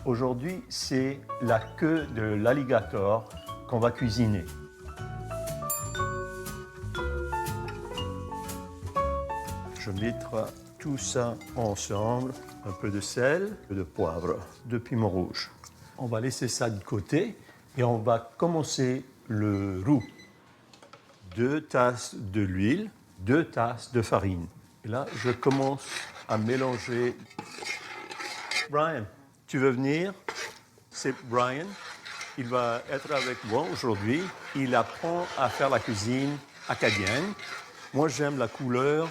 Aujourd'hui, c'est la queue de l'alligator qu'on va cuisiner. Je mettrai tout ça ensemble, un peu de sel, de poivre, de piment rouge. On va laisser ça de côté et on va commencer le roux. 2 tasses de l'huile, 2 tasses de farine. Et là, je commence à mélanger. Brian, tu veux venir? C'est Brian. Il va être avec moi aujourd'hui. Il apprend à faire la cuisine acadienne. Moi, j'aime la couleur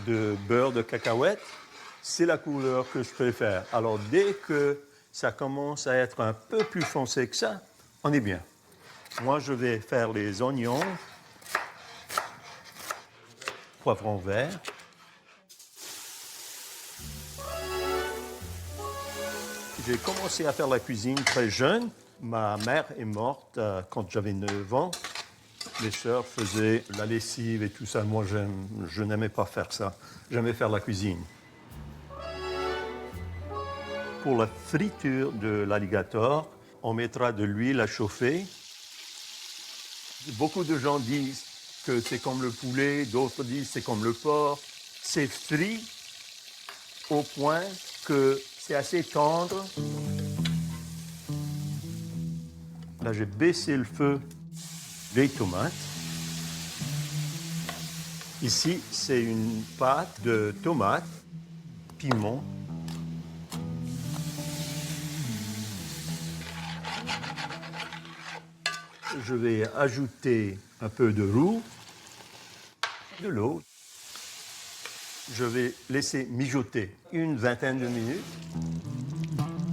de beurre de cacahuète. C'est la couleur que je préfère. Alors, dès que ça commence à être un peu plus foncé que ça, on est bien. Moi, je vais faire les oignons, poivron vert. J'ai commencé à faire la cuisine très jeune. Ma mère est morte quand j'avais 9 ans. Mes sœurs faisaient la lessive et tout ça. Moi, je n'aimais pas faire ça. J'aimais faire la cuisine. Pour la friture de l'alligator, on mettra de l'huile à chauffer. Beaucoup de gens disent que c'est comme le poulet, d'autres disent que c'est comme le porc. C'est frit au point que c'est assez tendre. Là, j'ai baissé le feu des tomates. Ici, c'est une pâte de tomates, piment. Je vais ajouter un peu de roux, de l'eau. Je vais laisser mijoter une vingtaine de minutes.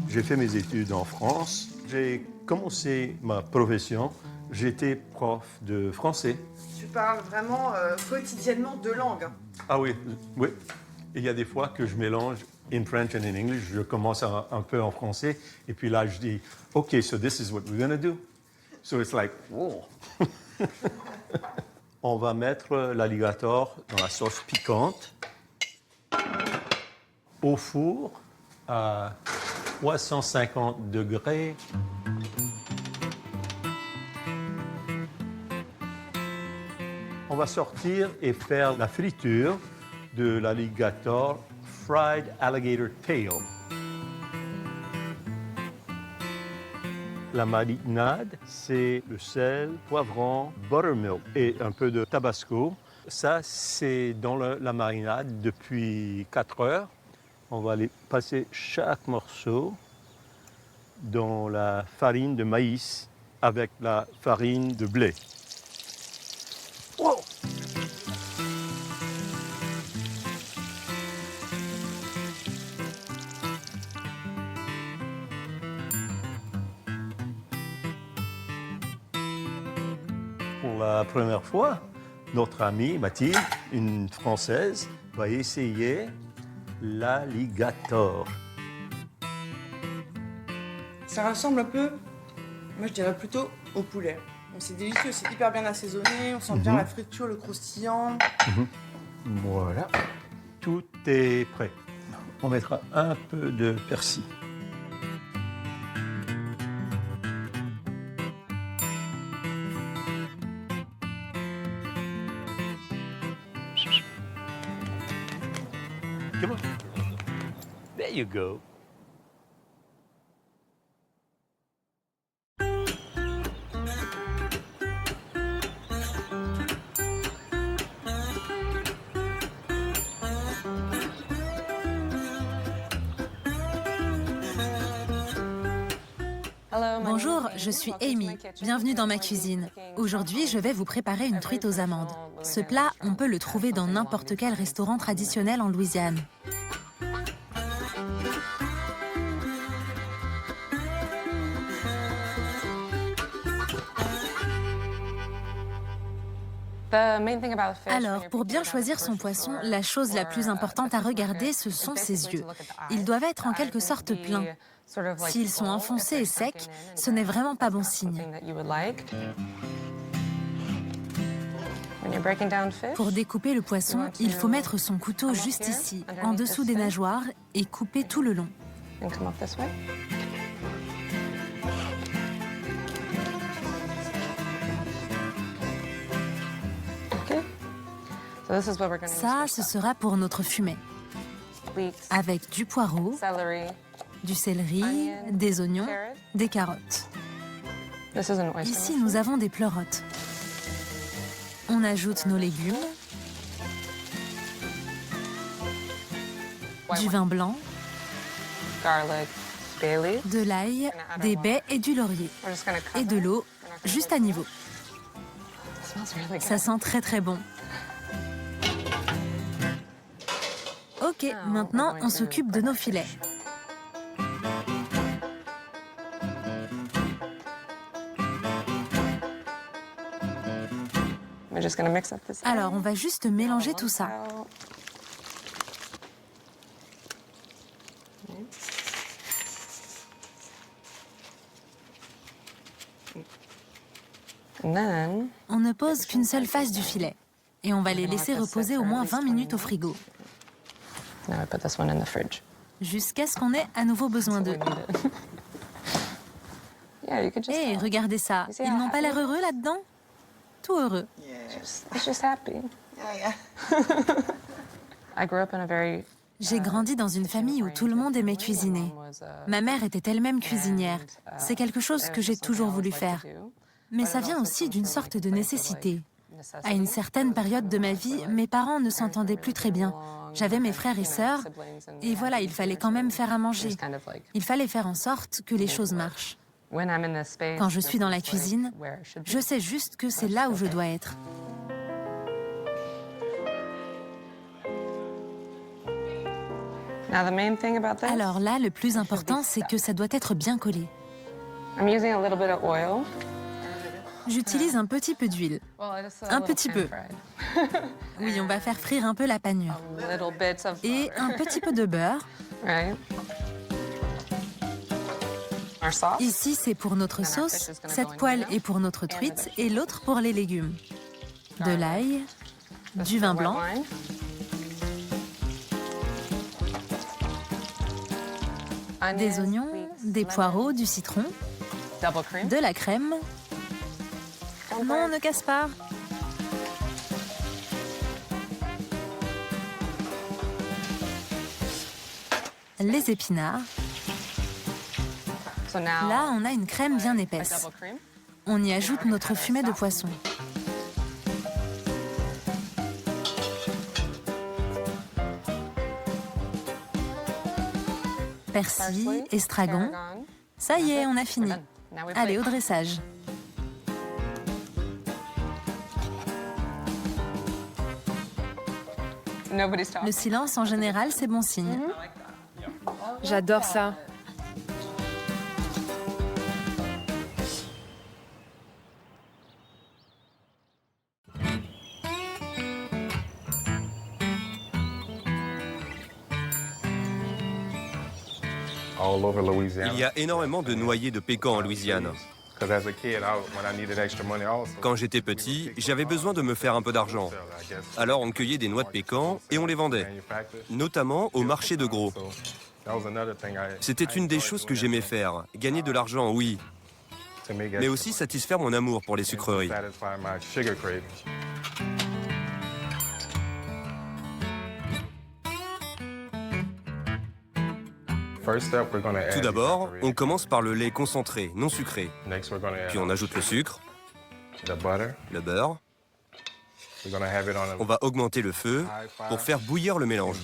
J'ai fait mes études en France. J'ai commencé ma profession. J'étais prof de français. Tu parles vraiment quotidiennement 2 langues. Ah oui, oui. Il y a des fois que je mélange in French and in English. Je commence un peu en français et puis là je dis, OK, so this is what we're gonna do. So it's like, whoa. On va mettre l'alligator dans la sauce piquante au four à 350 degrés. On va sortir et faire la friture de l'alligator fried alligator tail. La marinade, c'est le sel, poivron, buttermilk et un peu de tabasco. Ça, c'est dans la marinade depuis 4 heures. On va aller passer chaque morceau dans la farine de maïs avec la farine de blé. Wow! Pour la première fois, notre amie Mathilde, une Française, va essayer l'alligator. Ça ressemble un peu, moi je dirais plutôt au poulet. C'est délicieux, c'est hyper bien assaisonné, on sent bien la friture, le croustillant. Voilà, tout est prêt. On mettra un peu de persil. Come on. There you go. Bonjour, je suis Amy. Bienvenue dans ma cuisine. Aujourd'hui, je vais vous préparer une truite aux amandes. Ce plat, on peut le trouver dans n'importe quel restaurant traditionnel en Louisiane. Alors, pour bien choisir son poisson, la chose la plus importante à regarder, ce sont ses yeux. Ils doivent être en quelque sorte pleins. S'ils sont enfoncés et secs, ce n'est vraiment pas bon signe. Pour découper le poisson, il faut mettre son couteau juste ici, en dessous des nageoires, et couper tout le long. Ça, ce sera pour notre fumet, avec du poireau, du céleri, des oignons, des carottes. Ici, nous avons des pleurotes. On ajoute nos légumes, du vin blanc, de l'ail, des baies et du laurier, et de l'eau, juste à niveau. Ça sent très très bon. Ok, maintenant on s'occupe de nos filets. Alors on va juste mélanger tout ça. On ne pose qu'une seule face du filet et on va les laisser reposer au moins 20 minutes au frigo. Jusqu'à ce qu'on ait à nouveau besoin d'eux. Hé, regardez ça. Ils n'ont pas l'air heureux là-dedans? Tout heureux. J'ai grandi dans une famille où tout le monde aimait cuisiner. Ma mère était elle-même cuisinière. C'est quelque chose que j'ai toujours voulu faire. Mais ça vient aussi d'une sorte de nécessité. À une certaine période de ma vie, mes parents ne s'entendaient plus très bien. J'avais mes frères et sœurs, et voilà, il fallait quand même faire à manger. Il fallait faire en sorte que les choses marchent. Quand je suis dans la cuisine, je sais juste que c'est là où je dois être. Alors là, le plus important, c'est que ça doit être bien collé. J'utilise un petit peu d'huile. Un petit peu. Oui, on va faire frire un peu la panure. Et un petit peu de beurre. Ici, c'est pour notre sauce. Cette poêle est pour notre truite et l'autre pour les légumes. De l'ail, du vin blanc, des oignons, des poireaux, du citron, de la crème. Non, ne casse pas. Les épinards. Là, on a une crème bien épaisse. On y ajoute notre fumet de poisson. Persil, estragon. Ça y est, on a fini. Allez, au dressage. Le silence, en général, c'est bon signe. J'adore ça. Il y a énormément de noyers de pécan en Louisiane. Quand j'étais petit, j'avais besoin de me faire un peu d'argent. Alors on cueillait des noix de pécan et on les vendait, notamment au marché de gros. C'était une des choses que j'aimais faire, gagner de l'argent, oui, mais aussi satisfaire mon amour pour les sucreries. Tout d'abord, on commence par le lait concentré, non sucré. Puis on ajoute le sucre, le beurre. On va augmenter le feu pour faire bouillir le mélange.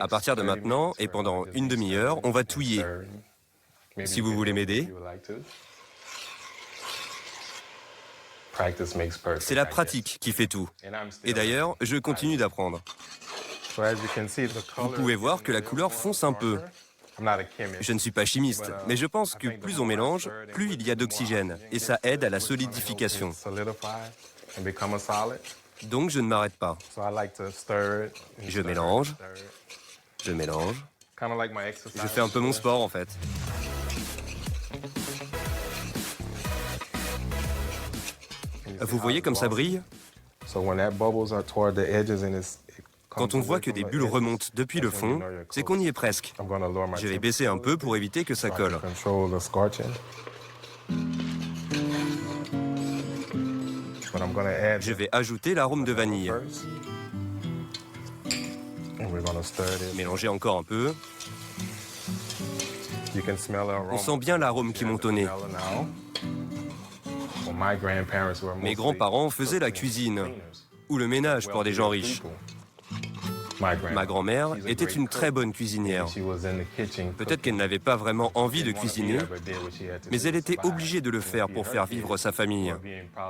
À partir de maintenant et pendant une demi-heure, on va touiller. Si vous voulez m'aider. C'est la pratique qui fait tout. Et d'ailleurs, je continue d'apprendre. Vous pouvez voir que la couleur fonce un peu. Je ne suis pas chimiste, mais je pense que plus on mélange, plus il y a d'oxygène, et ça aide à la solidification. Donc je ne m'arrête pas. Je mélange. Je mélange. Je fais un peu mon sport en fait. Vous voyez comme ça brille? Quand on voit que des bulles remontent depuis le fond, c'est qu'on y est presque. Je vais baisser un peu pour éviter que ça colle. Je vais ajouter l'arôme de vanille. Mélanger encore un peu. On sent bien l'arôme qui monte au nez. Mes grands-parents faisaient la cuisine ou le ménage pour des gens riches. Ma grand-mère était une très bonne cuisinière. Peut-être qu'elle n'avait pas vraiment envie de cuisiner, mais elle était obligée de le faire pour faire vivre sa famille.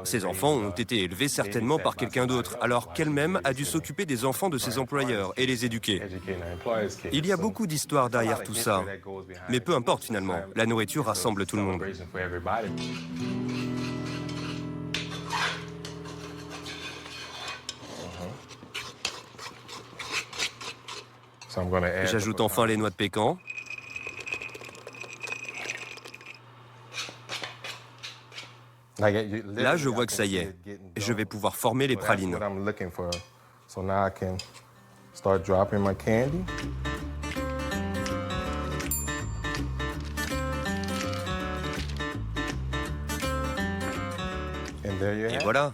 Ses enfants ont été élevés certainement par quelqu'un d'autre, alors qu'elle-même a dû s'occuper des enfants de ses employeurs et les éduquer. Il y a beaucoup d'histoires derrière tout ça, mais peu importe finalement, la nourriture rassemble tout le monde. J'ajoute enfin les noix de pécan. Là, je vois que ça y est. Je vais pouvoir former les pralines. Et voilà,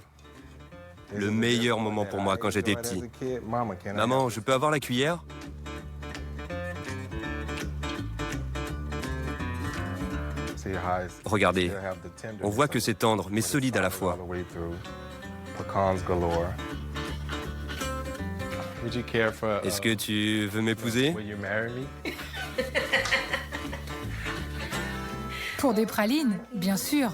le meilleur moment pour moi quand j'étais petit. Maman, je peux avoir la cuillère ? Regardez, on voit que c'est tendre, mais solide à la fois. Est-ce que tu veux m'épouser? Pour des pralines, bien sûr.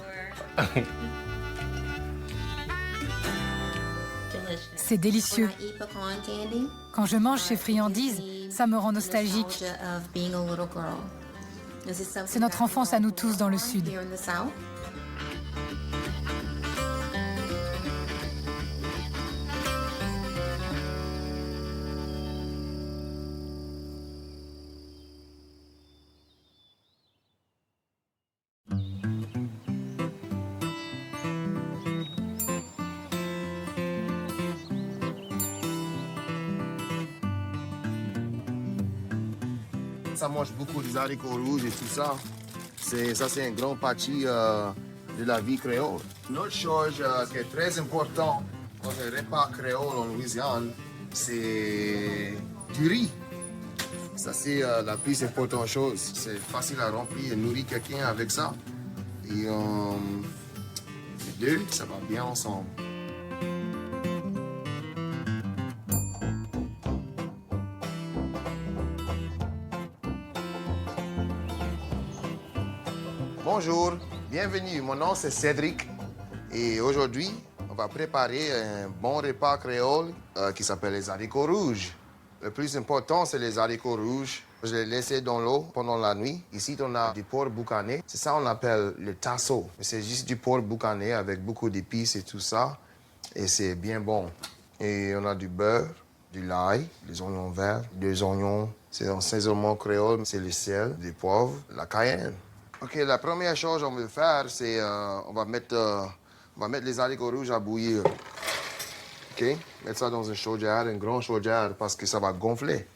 C'est délicieux. Quand je mange ces friandises, ça me rend nostalgique. C'est notre enfance à nous tous dans le Sud. Ça mange beaucoup des haricots rouges et tout ça. Ça, c'est une grande partie de la vie créole. Une autre chose qui est très importante dans les repas créoles en Louisiane, c'est du riz. Ça, c'est la plus importante chose. C'est facile à remplir et nourrir quelqu'un avec ça. Et les deux, ça va bien ensemble. Bonjour, bienvenue. Mon nom c'est Cédric et aujourd'hui, on va préparer un bon repas créole qui s'appelle les haricots rouges. Le plus important, c'est les haricots rouges. Je les laisse dans l'eau pendant la nuit. Ici, on a du porc boucané. C'est ça qu'on appelle le tasso. C'est juste du porc boucané avec beaucoup d'épices et tout ça. Et c'est bien bon. Et on a du beurre, du l'ail, des oignons verts, des oignons. C'est un assaisonnement créole. C'est le sel, du poivre, la cayenne. OK, la première chose qu'on veut faire, c'est on va mettre les haricots rouges à bouillir. OK? Mettre ça dans une chaudière, une grande chaudière, parce que ça va gonfler.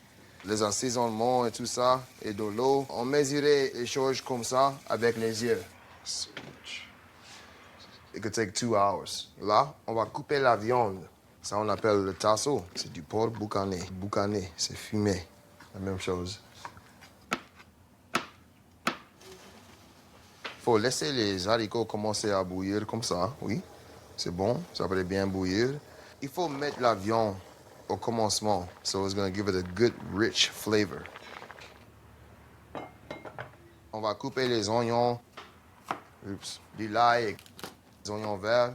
Les assaisonnements et tout ça, et de l'eau. On mesurait les choses comme ça avec les yeux. It could take 2 hours. Là, on va couper la viande. Ça, on appelle le tasso. C'est du porc boucané. Boucané, c'est fumé. La même chose. Il faut laisser les haricots commencer à bouillir comme ça, oui. C'est bon, ça va bien bouillir. Il faut mettre la viande au commencement, so it's going to give it a good, rich flavor. On va couper les oignons, du l'ail, des oignons verts.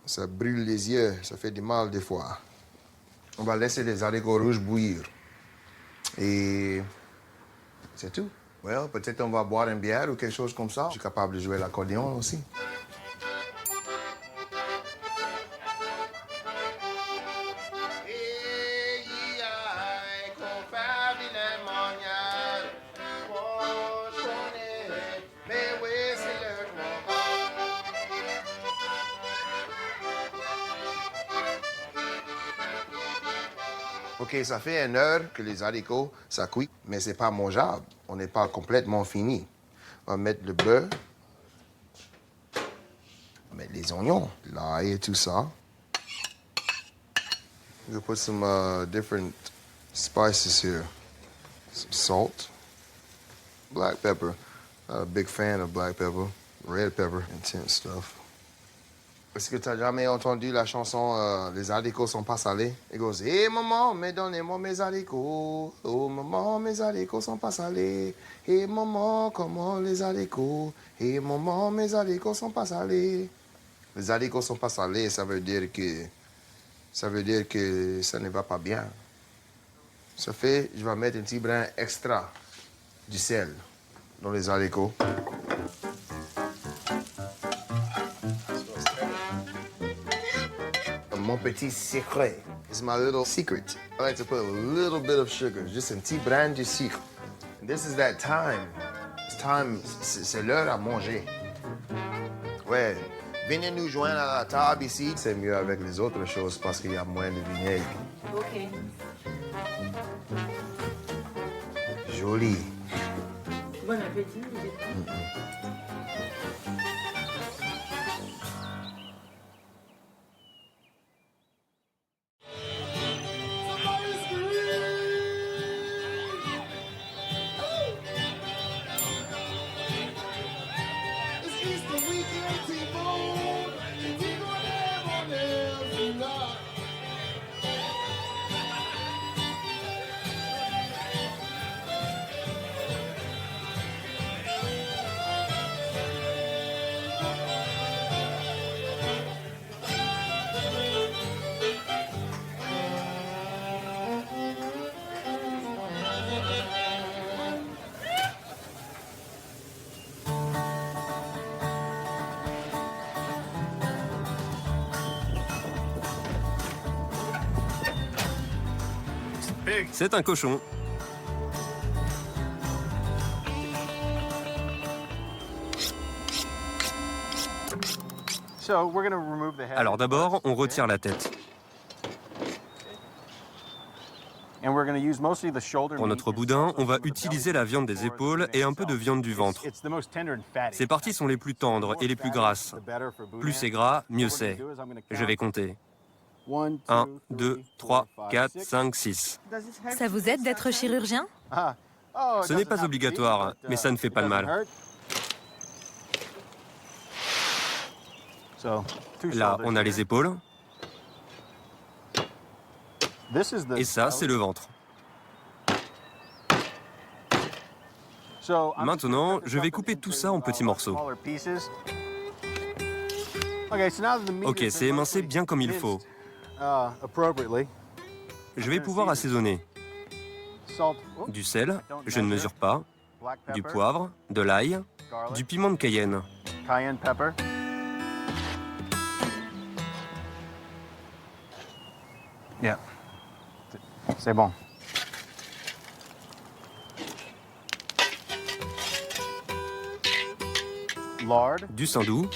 Ça brûle les yeux, ça fait du mal des fois. On va laisser les haricots rouges bouillir. Et c'est tout. Well, peut-être on va boire une bière ou quelque chose comme ça. Je suis capable de jouer l'accordéon aussi. OK, ça fait 1 heure que les haricots, ça cuit, mais c'est pas mangeable. On n'est pas complètement fini. On va mettre le beurre. On va mettre les oignons, l'ail et tout ça. We'll put some different spices here. Some salt, black pepper. Not a big fan of black pepper. Red pepper, intense stuff. Est-ce que tu as jamais entendu la chanson Les haricots sont pas salés? It goes, hey maman, mais donnez-moi mes haricots. Oh maman, mes haricots sont pas salés. Hey maman, comment les haricots? Hey maman, mes haricots sont pas salés. Les haricots sont pas salés, ça veut dire que ça ne va pas bien. Ça fait, je vais mettre un petit brin extra du sel dans les haricots. Mon petit secret. It's my little secret. I like to put a little bit of sugar, just un petit brin de sucre. And this is that time. It's time, c'est l'heure à manger. Ouais, venez nous joindre à la table ici. C'est mieux avec les autres choses parce qu'il y a moins de vinaigre. Ok. Joli. Bon appétit. C'est un cochon. Alors d'abord, on retire la tête. Pour notre boudin, on va utiliser la viande des épaules et un peu de viande du ventre. Ces parties sont les plus tendres et les plus grasses. Plus c'est gras, mieux c'est. Je vais compter. 1, 2, 3, 4, 5, 6. Ça vous aide d'être chirurgien? Ce n'est pas obligatoire, mais ça ne fait pas de mal. Là, on a les épaules. Et ça, c'est le ventre. Maintenant, je vais couper tout ça en petits morceaux. Ok, c'est émincé bien comme il faut. Je vais pouvoir assaisonner. Du sel, je ne mesure pas. Du poivre, de l'ail, du piment de Cayenne. C'est bon. Du saindoux.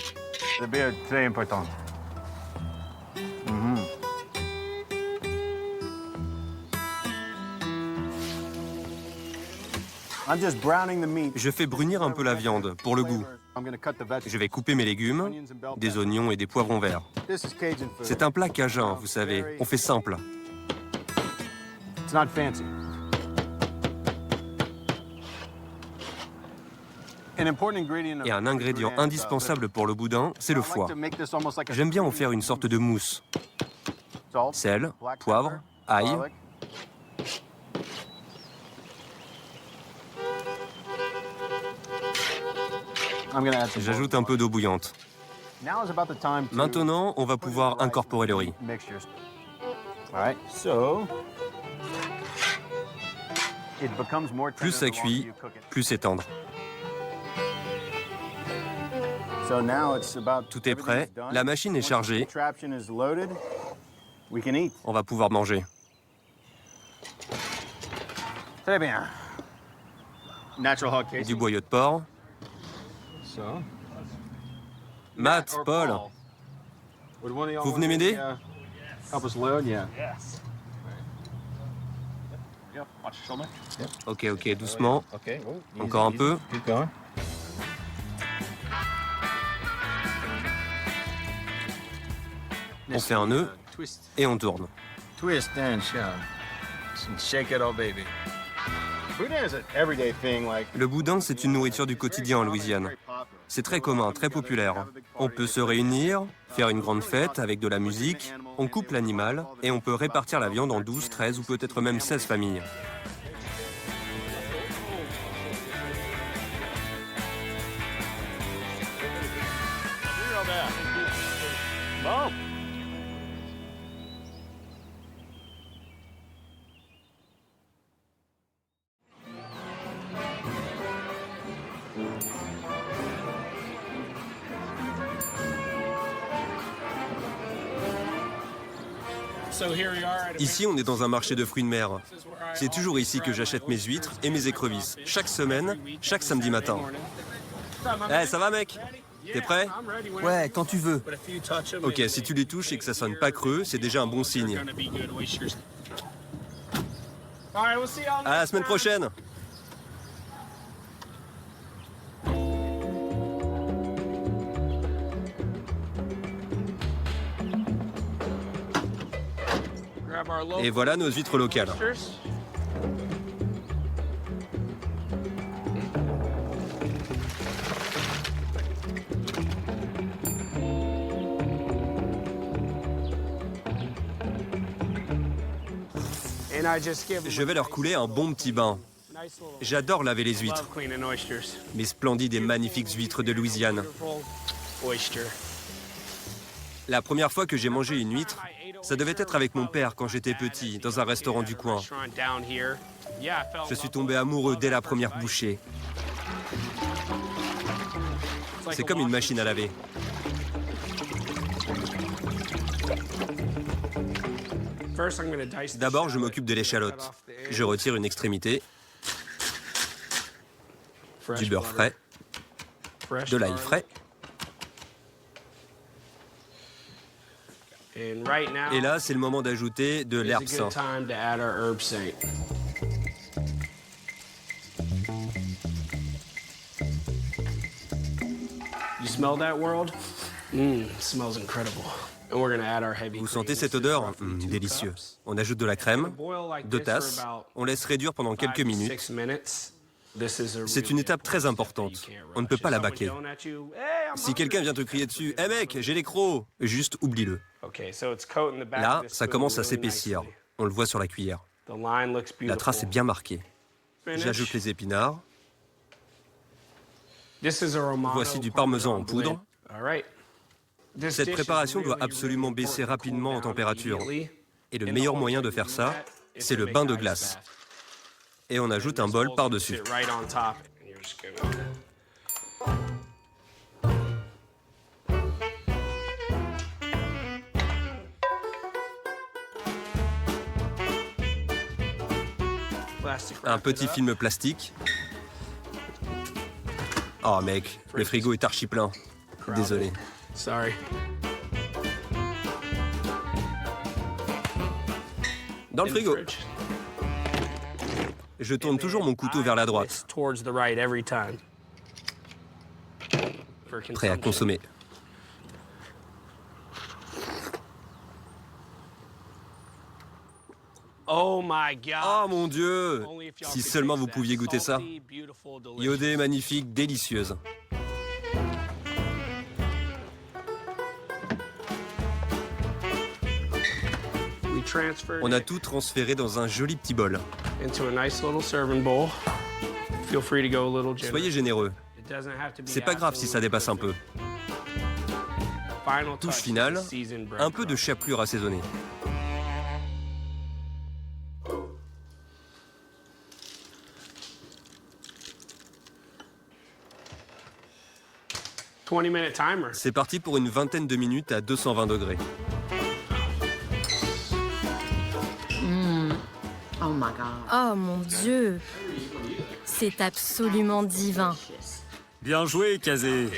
C'est très important. Je fais brunir un peu la viande pour le goût. Je vais couper mes légumes, des oignons et des poivrons verts. C'est un plat cajun, vous savez. On fait simple. Et un ingrédient indispensable pour le boudin, c'est le foie. J'aime bien en faire une sorte de mousse. Sel, poivre, ail. J'ajoute un peu d'eau bouillante. Maintenant, on va pouvoir incorporer le riz. Plus ça cuit, plus c'est tendre. Tout est prêt, la machine est chargée. On va pouvoir manger. Très bien. Du boyau de porc. Matt, Paul, vous venez m'aider? Ok, doucement. Encore un peu. On fait un nœud et on tourne. Twist and shove. And shake it, oh baby. Boudin is an everyday thing, like. Le boudin, c'est une nourriture du quotidien en Louisiane. C'est très commun, très populaire. On peut se réunir, faire une grande fête avec de la musique, on coupe l'animal et on peut répartir la viande en 12, 13 ou peut-être même 16 familles. Bon. Ici, on est dans un marché de fruits de mer. C'est toujours ici que j'achète mes huîtres et mes écrevisses. Chaque semaine, chaque samedi matin. Eh, ça va, mec? T'es prêt? Ouais, quand tu veux. Ok, si tu les touches et que ça sonne pas creux, c'est déjà un bon signe. À la semaine prochaine! Et voilà nos huîtres locales. Je vais leur couler un bon petit bain. J'adore laver les huîtres. Mes splendides et magnifiques huîtres de Louisiane. La première fois que j'ai mangé une huître, ça devait être avec mon père quand j'étais petit, dans un restaurant du coin. Je suis tombé amoureux dès la première bouchée. C'est comme une machine à laver. D'abord, je m'occupe de l'échalote. Je retire une extrémité, du beurre frais, de l'ail frais. Et là, c'est le moment d'ajouter de l'herbe sainte. Vous sentez cette odeur? Délicieux. On ajoute de la crème, 2 tasses, on laisse réduire pendant quelques minutes. C'est une étape très importante. On ne peut pas la bâcler. Si quelqu'un vient te crier dessus, « Hé mec, j'ai les crocs !» Juste oublie-le. Là, ça commence à s'épaissir. On le voit sur la cuillère. La trace est bien marquée. J'ajoute les épinards. Voici du parmesan en poudre. Cette préparation doit absolument baisser rapidement en température. Et le meilleur moyen de faire ça, c'est le bain de glace. Et on ajoute un bol par-dessus. Un petit film plastique. Oh mec, le frigo est archi plein. Désolé. Dans le frigo. Je tourne toujours mon couteau vers la droite. Prêt à consommer. Oh mon Dieu! Si seulement vous pouviez goûter ça. Iodée, magnifique, délicieuse. On a tout transféré dans un joli petit bol. Soyez généreux. C'est pas grave si ça dépasse un peu. Touche finale, un peu de chapelure assaisonnée. C'est parti pour une vingtaine de minutes à 220 degrés. Oh mon Dieu, c'est absolument divin. Bien joué, Kazé.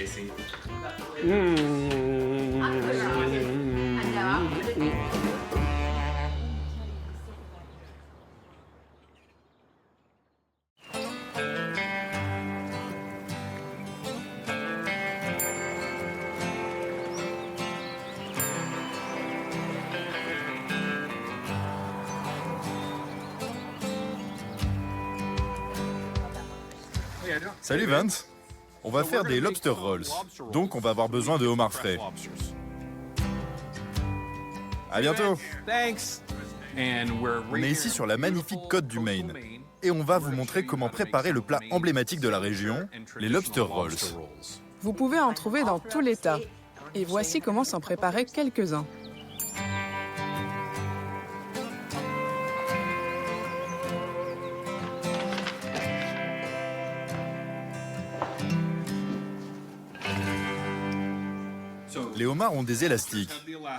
Salut Vance. On va faire des lobster rolls, donc on va avoir besoin de homards frais. À bientôt. On est ici sur la magnifique côte du Maine et on va vous montrer comment préparer le plat emblématique de la région, les lobster rolls. Vous pouvez en trouver dans tout l'État. Et voici comment s'en préparer quelques-uns. Les homards ont des élastiques.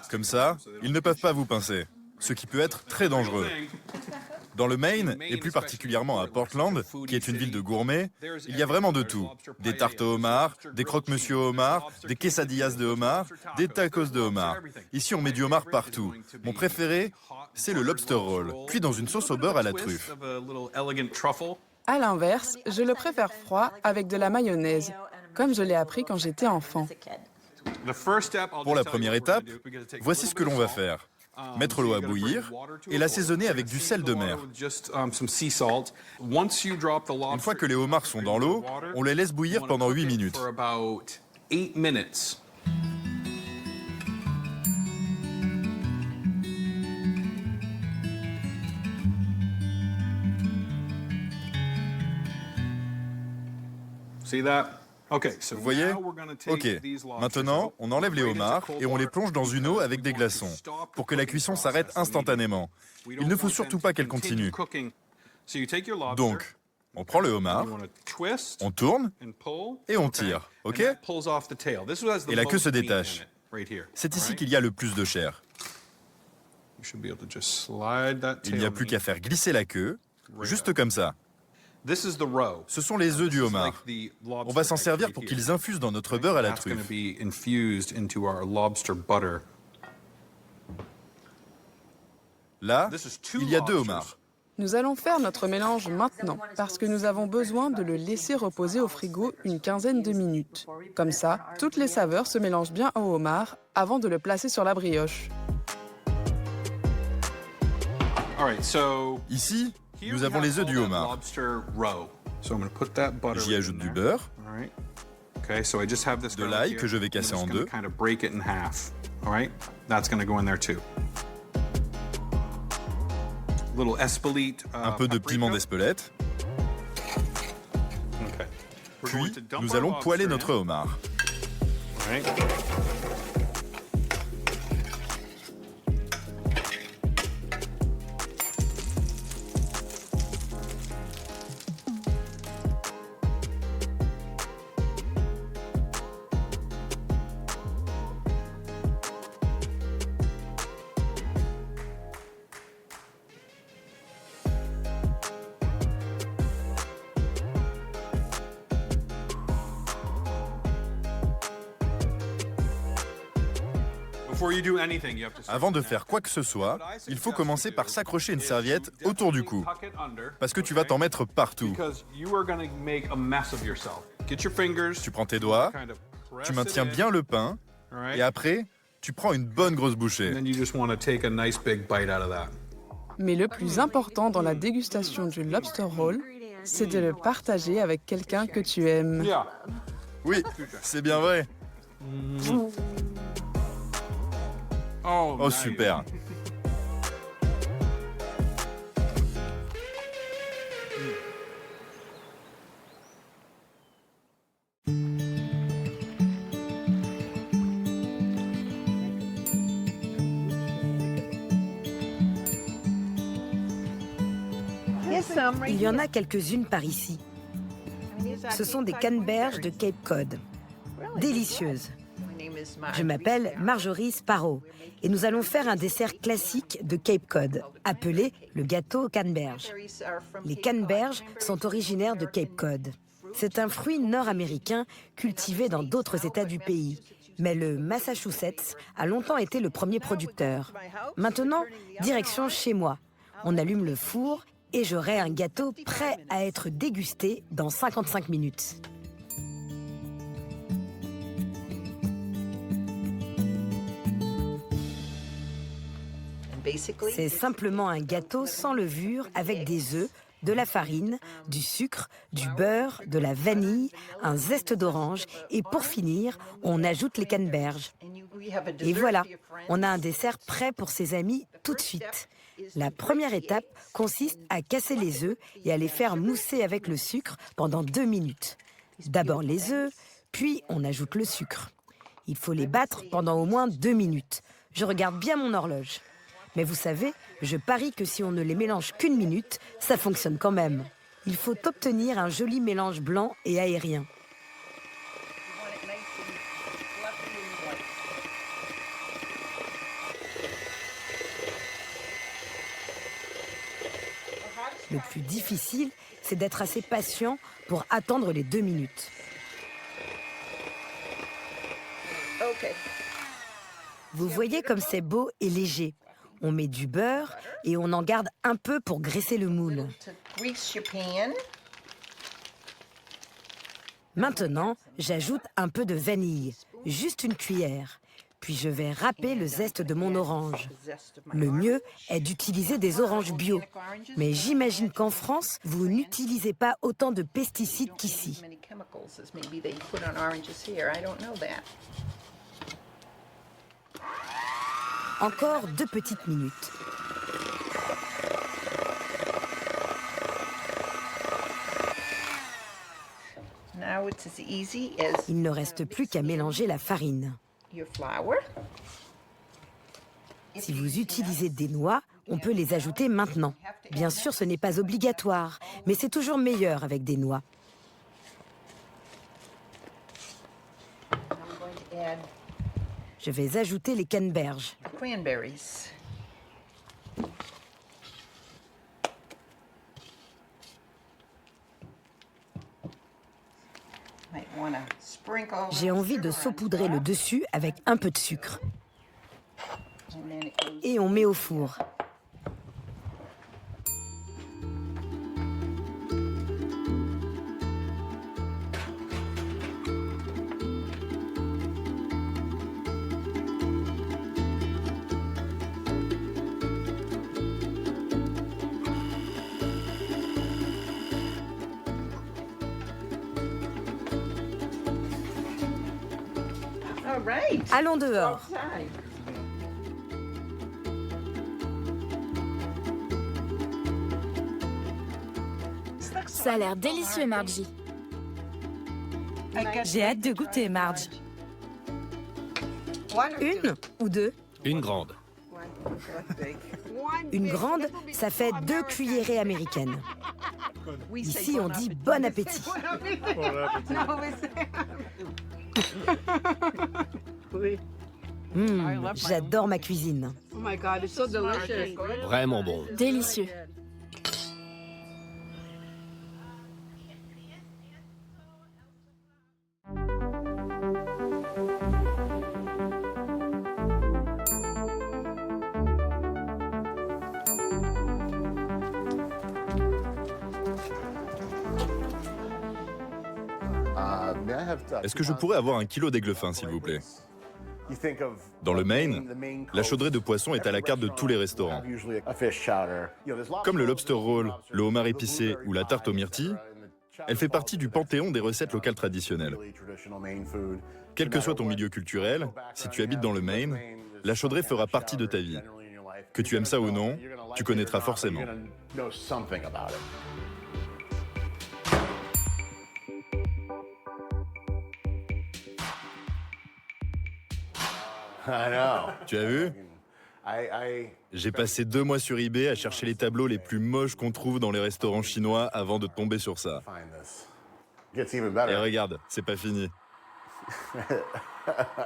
Comme ça, ils ne peuvent pas vous pincer, ce qui peut être très dangereux. Dans le Maine, et plus particulièrement à Portland, qui est une ville de gourmets, il y a vraiment de tout. Des tartes au homard, des croque-monsieur au homard, des quesadillas de homard, des tacos de homard. Ici, on met du homard partout. Mon préféré, c'est le lobster roll, cuit dans une sauce au beurre à la truffe. À l'inverse, je le préfère froid avec de la mayonnaise, comme je l'ai appris quand j'étais enfant. Pour la première étape, voici ce que l'on va faire. Mettre l'eau à bouillir et l'assaisonner avec du sel de mer. Une fois que les homards sont dans l'eau, on les laisse bouillir pendant 8 minutes. Vous voyez? Ok, maintenant, on enlève les homards et on les plonge dans une eau avec des glaçons pour que la cuisson s'arrête instantanément. Il ne faut surtout pas qu'elle continue. Donc, on prend le homard, on tourne et on tire, ok? Et la queue se détache. C'est ici qu'il y a le plus de chair. Il n'y a plus qu'à faire glisser la queue, juste comme ça. Ce sont les œufs du homard. On va s'en servir pour qu'ils infusent dans notre beurre à la truffe. Là, il y a 2 homards. Nous allons faire notre mélange maintenant, parce que nous avons besoin de le laisser reposer au frigo une quinzaine de minutes. Comme ça, toutes les saveurs se mélangent bien au homard avant de le placer sur la brioche. Ici, nous avons les œufs du homard. J'y ajoute du beurre, de l'ail que je vais casser en deux, un peu de piment d'Espelette, puis nous allons poêler notre homard. Avant de faire quoi que ce soit, il faut commencer par s'accrocher une serviette autour du cou, parce que tu vas t'en mettre partout. Tu prends tes doigts, tu maintiens bien le pain, et après, tu prends une bonne grosse bouchée. Mais le plus important dans la dégustation du lobster roll, c'est de le partager avec quelqu'un que tu aimes. Oui, c'est bien vrai. Oh, super. Il y en a quelques-unes par ici. Ce sont des canneberges de Cape Cod. Délicieuses. Je m'appelle Marjorie Sparrow et nous allons faire un dessert classique de Cape Cod, appelé le gâteau canneberge. Les canneberges sont originaires de Cape Cod. C'est un fruit nord-américain cultivé dans d'autres États du pays. Mais le Massachusetts a longtemps été le premier producteur. Maintenant, direction chez moi. On allume le four et j'aurai un gâteau prêt à être dégusté dans 55 minutes. C'est simplement un gâteau sans levure avec des œufs, de la farine, du sucre, du beurre, de la vanille, un zeste d'orange et pour finir, on ajoute les canneberges. Et voilà, on a un dessert prêt pour ses amis tout de suite. La première étape consiste à casser les œufs et à les faire mousser avec le sucre pendant 2 minutes. D'abord les œufs, puis on ajoute le sucre. Il faut les battre pendant au moins 2 minutes. Je regarde bien mon horloge. Mais vous savez, je parie que si on ne les mélange qu'1 minute, ça fonctionne quand même. Il faut obtenir un joli mélange blanc et aérien. Le plus difficile, c'est d'être assez patient pour attendre les 2 minutes. Vous voyez comme c'est beau et léger. On met du beurre et on en garde un peu pour graisser le moule. Maintenant, j'ajoute un peu de vanille, juste une cuillère. Puis je vais râper le zeste de mon orange. Le mieux est d'utiliser des oranges bio. Mais j'imagine qu'en France, vous n'utilisez pas autant de pesticides qu'ici. Encore 2 petites minutes. Il ne reste plus qu'à mélanger la farine. Si vous utilisez des noix, on peut les ajouter maintenant. Bien sûr, ce n'est pas obligatoire, mais c'est toujours meilleur avec des noix. Je vais ajouter les canneberges. J'ai envie de saupoudrer le dessus avec un peu de sucre. Et on met au four. Allons dehors. Ça a l'air délicieux, Margie. J'ai hâte de goûter, Marge. 1 ou 2? Une grande. Une grande, ça fait 2 cuillerées américaines. Ici, on dit bon appétit. J'adore ma cuisine. Vraiment bon. Délicieux. Est-ce que je pourrais avoir 1 kilo d'aigle fin, s'il vous plaît? Dans le Maine, la chaudrée de poisson est à la carte de tous les restaurants. Comme le lobster roll, le homard épicé ou la tarte aux myrtilles, elle fait partie du panthéon des recettes locales traditionnelles. Quel que soit ton milieu culturel, si tu habites dans le Maine, la chaudrée fera partie de ta vie. Que tu aimes ça ou non, tu connaîtras forcément. Tu as vu? J'ai passé 2 mois sur eBay à chercher les tableaux les plus moches qu'on trouve dans les restaurants chinois avant de tomber sur ça. Et regarde, c'est pas fini.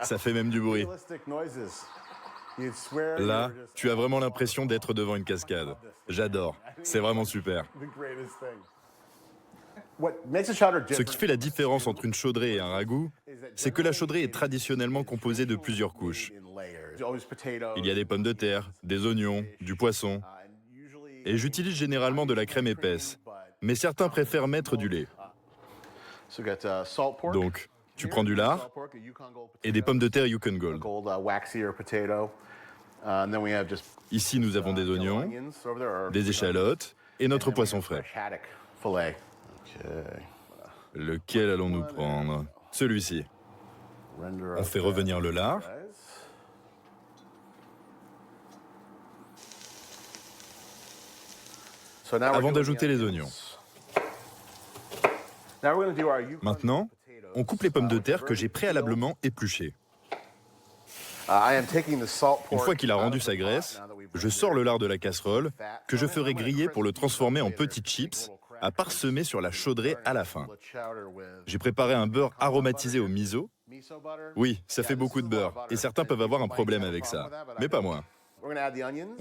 Ça fait même du bruit. Là, tu as vraiment l'impression d'être devant une cascade. J'adore. C'est vraiment super. Ce qui fait la différence entre une chaudrée et un ragoût, c'est que la chaudrée est traditionnellement composée de plusieurs couches. Il y a des pommes de terre, des oignons, du poisson. Et j'utilise généralement de la crème épaisse, mais certains préfèrent mettre du lait. Donc, tu prends du lard et des pommes de terre Yukon Gold. Ici, nous avons des oignons, des échalotes, et notre poisson frais. Lequel allons-nous prendre? Celui-ci. On fait revenir le lard. Avant d'ajouter les oignons. Maintenant, on coupe les pommes de terre que j'ai préalablement épluchées. Une fois qu'il a rendu sa graisse, je sors le lard de la casserole, que je ferai griller pour le transformer en petites chips, à parsemer sur la chaudrée à la fin. J'ai préparé un beurre aromatisé au miso. Oui, ça fait beaucoup de beurre, et certains peuvent avoir un problème avec ça, mais pas moi. On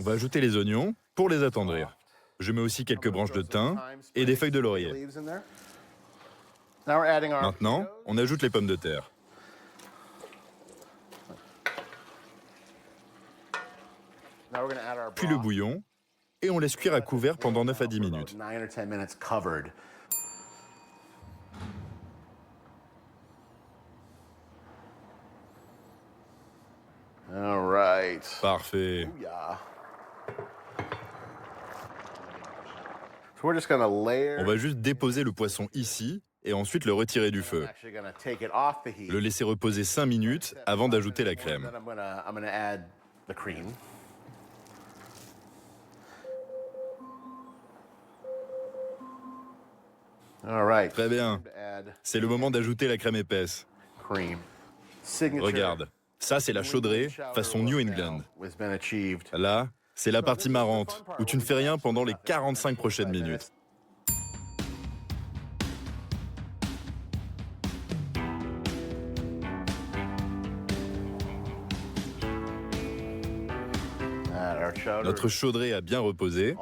va ajouter les oignons pour les attendrir. Je mets aussi quelques branches de thym et des feuilles de laurier. Maintenant, on ajoute les pommes de terre. Puis le bouillon, et on laisse cuire à couvert pendant 9 à 10 minutes. Parfait. On va juste déposer le poisson ici et ensuite le retirer du feu. Le laisser reposer 5 minutes avant d'ajouter la crème. Très bien. C'est le moment d'ajouter la crème épaisse. Regarde, ça c'est la chaudrée façon New England. Là, c'est la partie marrante, où tu ne fais rien pendant les 45 prochaines minutes. Notre chaudrée a bien reposé.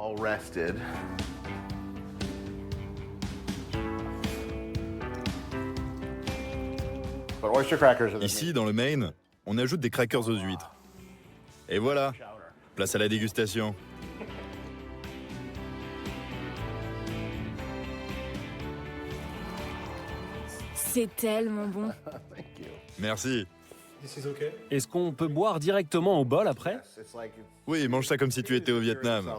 Ici, dans le Maine, on ajoute des crackers aux huîtres. Et voilà, place à la dégustation. C'est tellement bon. Merci. Est-ce qu'on peut boire directement au bol après? Oui, mange ça comme si tu étais au Vietnam.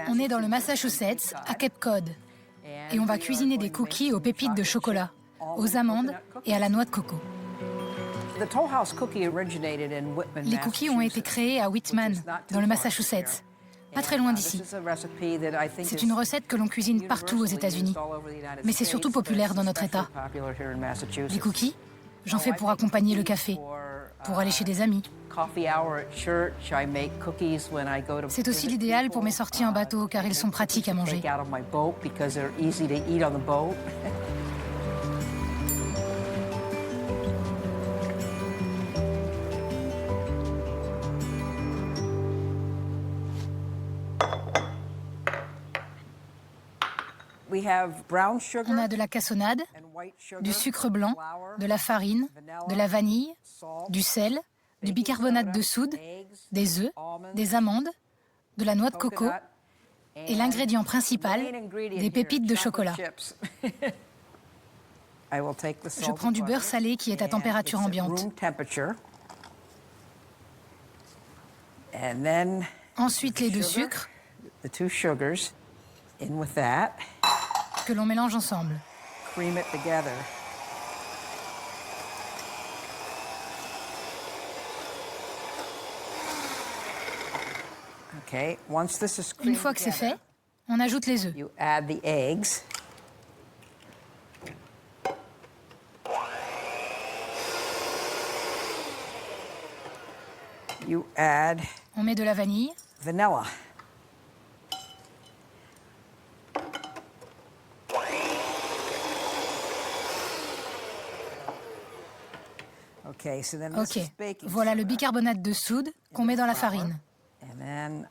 On est dans le Massachusetts, à Cape Cod. Et on va cuisiner des cookies aux pépites de chocolat, aux amandes et à la noix de coco. Les cookies ont été créés à Whitman, dans le Massachusetts, pas très loin d'ici. C'est une recette que l'on cuisine partout aux États-Unis, mais c'est surtout populaire dans notre État. Les cookies, j'en fais pour accompagner le café, pour aller chez des amis. C'est aussi l'idéal pour mes sorties en bateau, car ils sont pratiques à manger. On a de la cassonade, du sucre blanc, de la farine, de la vanille, du sel, du bicarbonate de soude, des œufs, des amandes, de la noix de coco et l'ingrédient principal, des pépites de chocolat. Je prends du beurre salé qui est à température ambiante. Ensuite, les deux sucres que l'on mélange ensemble. Une fois que c'est fait, on ajoute les œufs. On met de la vanille. Ok, voilà le bicarbonate de soude qu'on met dans la farine.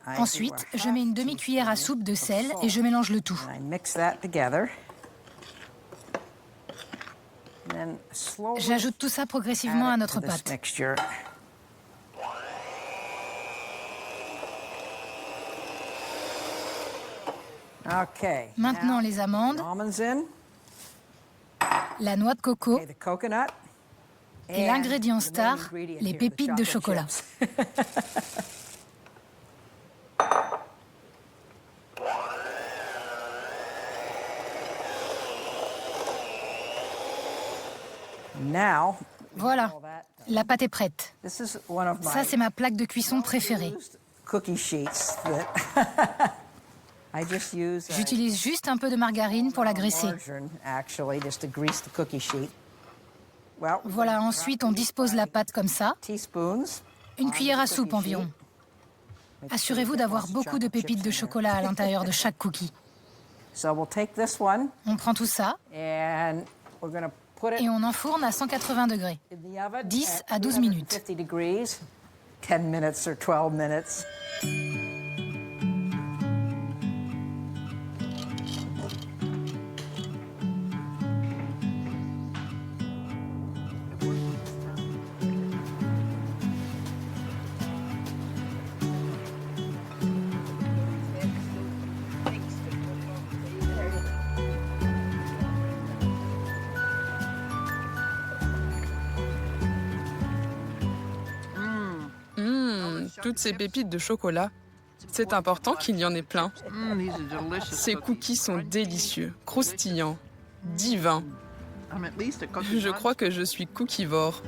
Ensuite, je mets une demi-cuillère à soupe de sel et je mélange le tout. J'ajoute tout ça progressivement à notre pâte. Maintenant, les amandes, la noix de coco et l'ingrédient star, les pépites de chocolat. Voilà, la pâte est prête. Ça, c'est ma plaque de cuisson préférée. J'utilise juste un peu de margarine pour la graisser. Voilà, ensuite on dispose la pâte comme ça. Une cuillère à soupe environ. Assurez-vous d'avoir beaucoup de pépites de chocolat à l'intérieur de chaque cookie. On prend tout ça et on enfourne à 180 degrés. 10 à 12 minutes. Toutes ces pépites de chocolat, c'est important qu'il y en ait plein. Ces cookies sont délicieux, croustillants, divins. Je crois que je suis cookivore.